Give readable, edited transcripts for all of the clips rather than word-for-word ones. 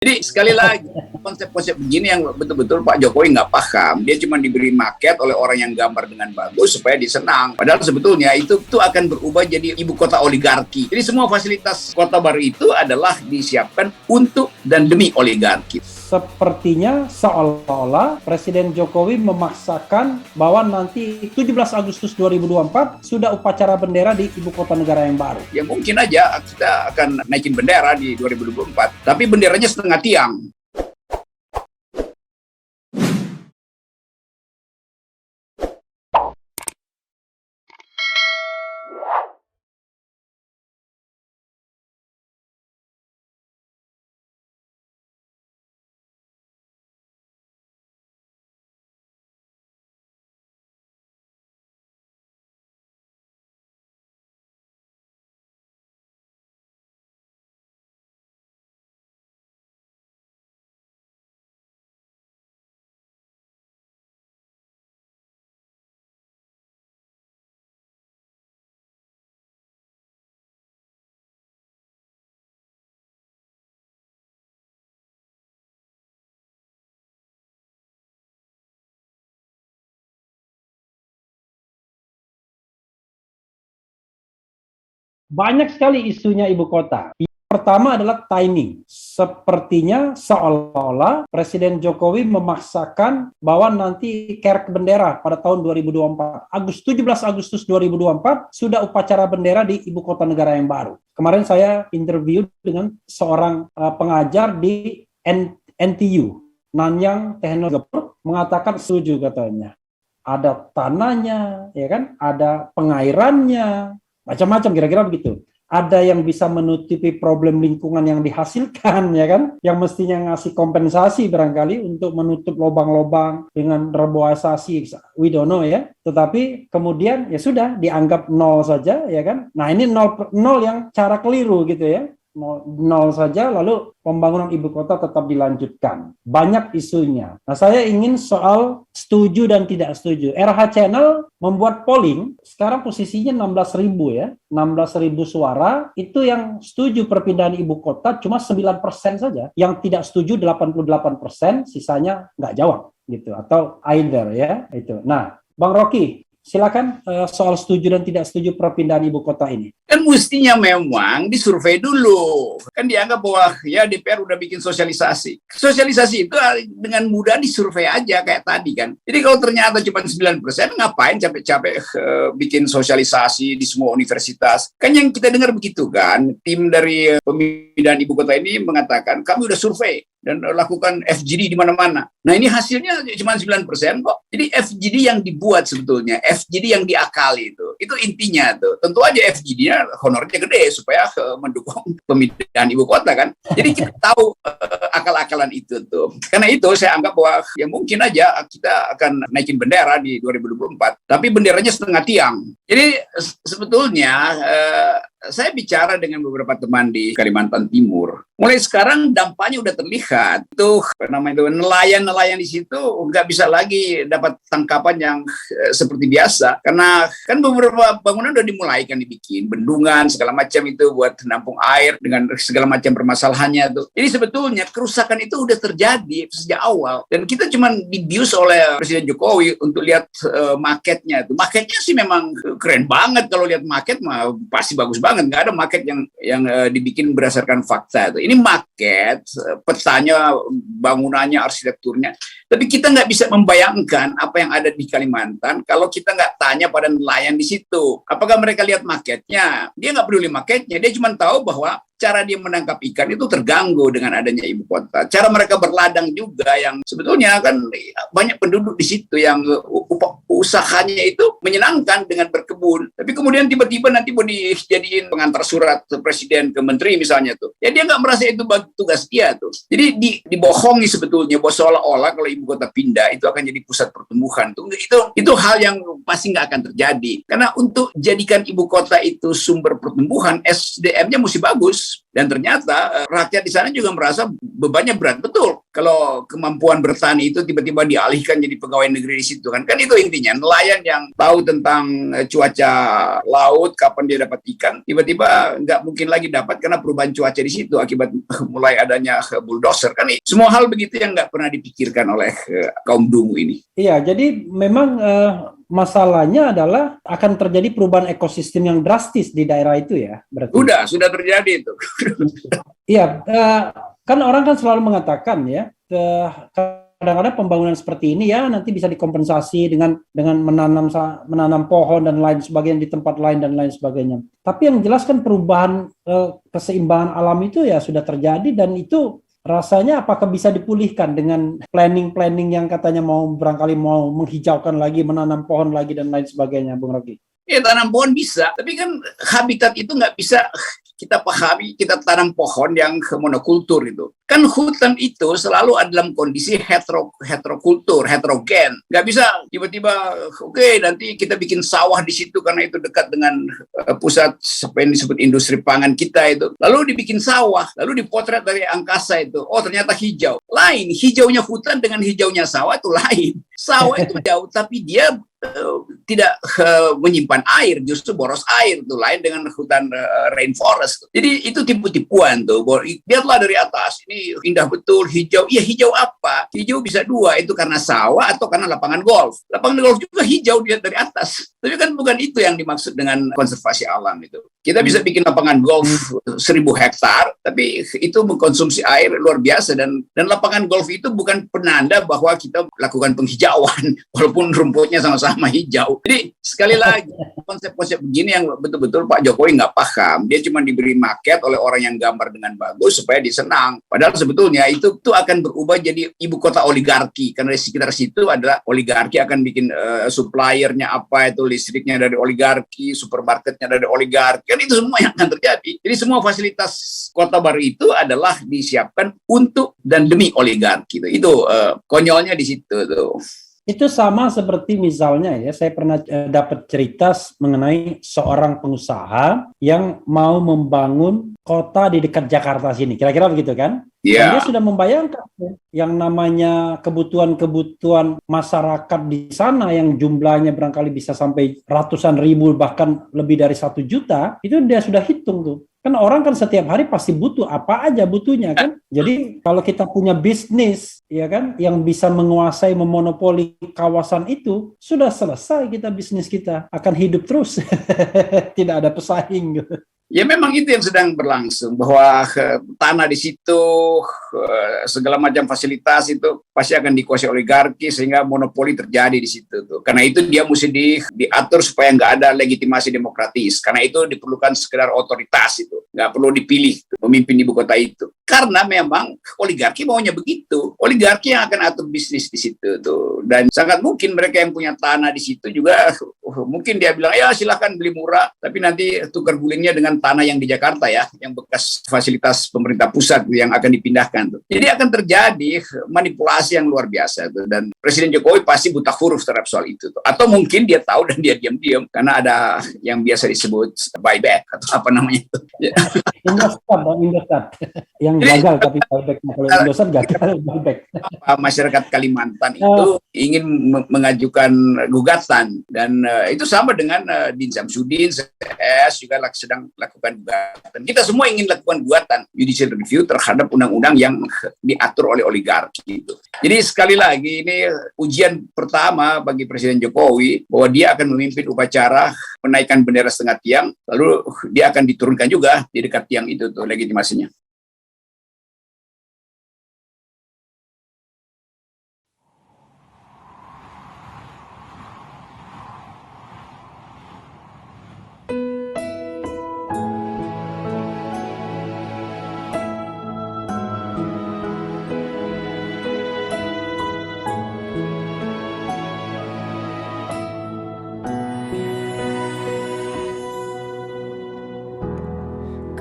Jadi sekali lagi konsep-konsep begini yang betul-betul Pak Jokowi nggak paham. Dia cuma diberi market oleh orang yang gambar dengan bagus supaya disenang. Padahal sebetulnya itu akan berubah jadi ibu kota oligarki. Jadi semua fasilitas kota baru itu adalah disiapkan untuk dan demi oligarki. Sepertinya seolah-olah Presiden Jokowi memaksakan bahwa nanti 17 Agustus 2024 sudah upacara bendera di ibu kota negara yang baru. Ya mungkin aja kita akan naikin bendera di 2024, tapi benderanya setengah tiang. Banyak sekali isunya ibu kota. Yang pertama adalah timing. Sepertinya seolah-olah Presiden Jokowi memaksakan bahwa nanti kerek bendera pada tahun 2024. 17 Agustus 2024 sudah upacara bendera di ibu kota negara yang baru. Kemarin saya interview dengan seorang pengajar di NTU, Nanyang Technological, mengatakan setuju katanya. Ada tanahnya, ya kan? Ada pengairannya, macam-macam kira-kira begitu. Ada yang bisa menutupi problem lingkungan yang dihasilkan, ya kan? Yang mestinya ngasih kompensasi barangkali untuk menutup lubang-lubang dengan reboisasi, we don't know ya. Tetapi kemudian ya sudah dianggap nol saja, ya kan? Nah ini nol yang cara keliru gitu ya. Nol saja, lalu pembangunan ibu kota tetap dilanjutkan. Banyak isunya. Nah, saya ingin soal setuju dan tidak setuju. RH Channel membuat polling, sekarang posisinya 16.000 ya. 16.000 suara, itu yang setuju perpindahan ibu kota cuma 9% saja. Yang tidak setuju 88%, sisanya nggak jawab gitu. Atau either ya. Itu. Nah, Bang Rocky, silakan soal setuju dan tidak setuju perpindahan ibu kota ini. Kan mestinya memang disurvei dulu. Kan dianggap bahwa ya DPR udah bikin sosialisasi. Sosialisasi itu dengan mudah disurvei aja kayak tadi kan. Jadi kalau ternyata cuma 9%, ngapain capek-capek bikin sosialisasi di semua universitas? Kan yang kita dengar begitu kan. Tim dari pemindahan ibu kota ini mengatakan kami udah survei dan lakukan FGD di mana-mana. Nah ini hasilnya cuma 9% kok. Jadi FGD yang dibuat sebetulnya, FGD yang diakali itu intinya tuh. Tentu aja FGD-nya honornya gede supaya mendukung pemindahan ibu kota kan. Jadi kita tahu akal-akalan itu tuh. Karena itu saya anggap bahwa ya mungkin aja kita akan naikin bendera di 2024, tapi benderanya setengah tiang. Jadi sebetulnya saya bicara dengan beberapa teman di Kalimantan Timur. Mulai sekarang dampaknya udah terlihat. Itu nelayan-nelayan di situ nggak bisa lagi dapat tangkapan yang seperti biasa. Karena kan beberapa bangunan udah dimulai kan dibikin. Bendungan, segala macam itu buat menampung air dengan segala macam permasalahannya tuh. Jadi sebetulnya kerusakan itu udah terjadi sejak awal. Dan kita cuma dibius oleh Presiden Jokowi untuk lihat marketnya itu. Marketnya sih memang keren banget. Kalau lihat market mah pasti bagus banget. Nggak ada market yang dibikin berdasarkan fakta itu. Ini market, petanya, bangunannya, arsitekturnya. Tapi kita nggak bisa membayangkan apa yang ada di Kalimantan kalau kita nggak tanya pada nelayan di situ. Apakah mereka lihat marketnya? Dia nggak peduli marketnya. Dia cuma tahu bahwa cara dia menangkap ikan itu terganggu dengan adanya ibu kota. Cara mereka berladang juga yang sebetulnya kan banyak penduduk di situ yang usahanya itu menyenangkan dengan berkebun. Tapi kemudian tiba-tiba nanti mau dijadiin pengantar surat presiden ke menteri misalnya tuh. Ya dia nggak merasa itu tugas dia tuh. Jadi dibohongi sebetulnya bahwa seolah-olah kalau ibu kota pindah itu akan jadi pusat pertumbuhan tuh. Itu hal yang pasti nggak akan terjadi. Karena untuk jadikan ibu kota itu sumber pertumbuhan, SDM-nya mesti bagus. bagus. Dan ternyata rakyat di sana juga merasa bebannya berat. Betul, kalau kemampuan bertani itu tiba-tiba dialihkan jadi pegawai negeri di situ kan itu intinya. Nelayan yang tahu tentang cuaca laut, kapan dia dapat ikan, tiba-tiba nggak mungkin lagi dapat karena perubahan cuaca di situ akibat mulai adanya bulldozer kan. Semua hal begitu yang nggak pernah dipikirkan oleh kaum dungu ini. Iya, jadi memang masalahnya adalah akan terjadi perubahan ekosistem yang drastis di daerah itu ya, berarti. Sudah terjadi itu. Iya, kan orang kan selalu mengatakan ya, kadang-kadang pembangunan seperti ini ya nanti bisa dikompensasi dengan menanam pohon dan lain sebagainya di tempat lain dan lain sebagainya. Tapi yang jelas kan perubahan keseimbangan alam itu ya sudah terjadi, dan itu rasanya apakah bisa dipulihkan dengan planning yang katanya barangkali mau menghijaukan lagi, menanam pohon lagi dan lain sebagainya, Bung Rocky? Ya, tanam pohon bisa, tapi kan habitat itu nggak bisa kita pahami, kita tanam pohon yang monokultur itu. Kan hutan itu selalu ada dalam kondisi heterokultur, heterogen. Nggak bisa tiba-tiba, oke, nanti kita bikin sawah di situ karena itu dekat dengan pusat apa yang disebut industri pangan kita itu. Lalu dibikin sawah, lalu dipotret dari angkasa itu. Oh, ternyata hijau. Lain, hijaunya hutan dengan hijaunya sawah itu lain. Sawah itu jauh, tapi dia tidak menyimpan air, justru boros air tuh, lain dengan hutan rainforest. Jadi itu tipu-tipuan tuh. Lihatlah dari atas, ini indah betul, hijau. Iya, hijau apa? Hijau bisa dua, itu karena sawah atau karena lapangan golf. Lapangan golf juga hijau dilihat dari atas. Tapi kan bukan itu yang dimaksud dengan konservasi alam itu. Kita bisa bikin lapangan golf 1.000 hektar, tapi itu mengkonsumsi air luar biasa, dan lapangan golf itu bukan penanda bahwa kita lakukan penghijauan walaupun rumputnya sama-sama hijau. Jadi sekali lagi konsep-konsep begini yang betul-betul Pak Jokowi nggak paham. Dia cuma diberi market oleh orang yang gambar dengan bagus supaya disenang. Padahal sebetulnya itu akan berubah jadi ibu kota oligarki, karena di sekitar situ adalah oligarki akan bikin suppliernya apa itu, listriknya dari oligarki, supermarketnya dari oligarki. Kan itu semua yang akan terjadi. Jadi semua fasilitas kota baru itu adalah disiapkan untuk dan demi oligarki. Itu konyolnya di situ tuh. Itu sama seperti misalnya ya, saya pernah dapat cerita mengenai seorang pengusaha yang mau membangun kota di dekat Jakarta sini. Kira-kira begitu kan? Yeah. Dia sudah membayangkan yang namanya kebutuhan masyarakat di sana yang jumlahnya barangkali bisa sampai ratusan ribu, bahkan lebih dari 1 juta, itu dia sudah hitung tuh. Kan orang kan setiap hari pasti butuh apa aja butuhnya kan. Jadi kalau kita punya bisnis ya kan yang bisa menguasai, memonopoli kawasan itu, sudah selesai kita, bisnis kita akan hidup terus. Tidak ada pesaing gitu. Ya memang itu yang sedang berlangsung, bahwa tanah di situ, segala macam fasilitas itu pasti akan dikuasai oligarki sehingga monopoli terjadi di situ tuh. Karena itu dia mesti diatur supaya nggak ada legitimasi demokratis. Karena itu diperlukan sekedar otoritas itu, nggak perlu dipilih pemimpin ibu kota itu. Karena memang oligarki maunya begitu. Oligarki yang akan atur bisnis di situ tuh. Dan sangat mungkin mereka yang punya tanah di situ juga mungkin dia bilang ya silakan beli murah, tapi nanti tukar gulingnya dengan tanah yang di Jakarta ya, yang bekas fasilitas pemerintah pusat yang akan dipindahkan tuh. Jadi akan terjadi manipulasi yang luar biasa tuh, dan Presiden Jokowi pasti buta huruf terhadap soal itu tuh. Atau mungkin dia tahu dan dia diam-diam karena ada yang biasa disebut buyback atau apa namanya itu. Indosat yang gagal, tapi buyback. Kalau Indosat gagal buyback. Masyarakat Kalimantan itu ingin mengajukan gugatan, dan itu sama dengan Din Samsudin, CS juga sedang lakukan gugatan. Kita semua ingin lakukan gugatan judicial review terhadap undang-undang yang diatur oleh oligarki itu. Jadi sekali lagi ini ujian pertama bagi Presiden Jokowi bahwa dia akan memimpin upacara menaikkan bendera setengah tiang, lalu dia akan diturunkan juga di dekat tiang itu tuh legitimasinya.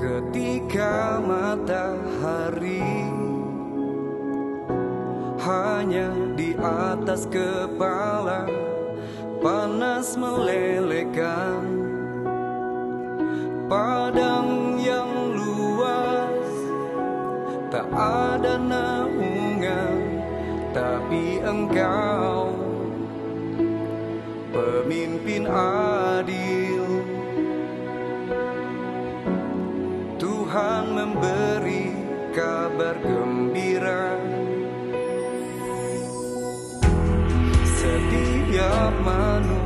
Ketika matahari hanya di atas kepala, panas melelehkan, padang yang luas ada naungan, tapi Engkau pemimpin adil. Tuhan memberi kabar gembira, setiap manusia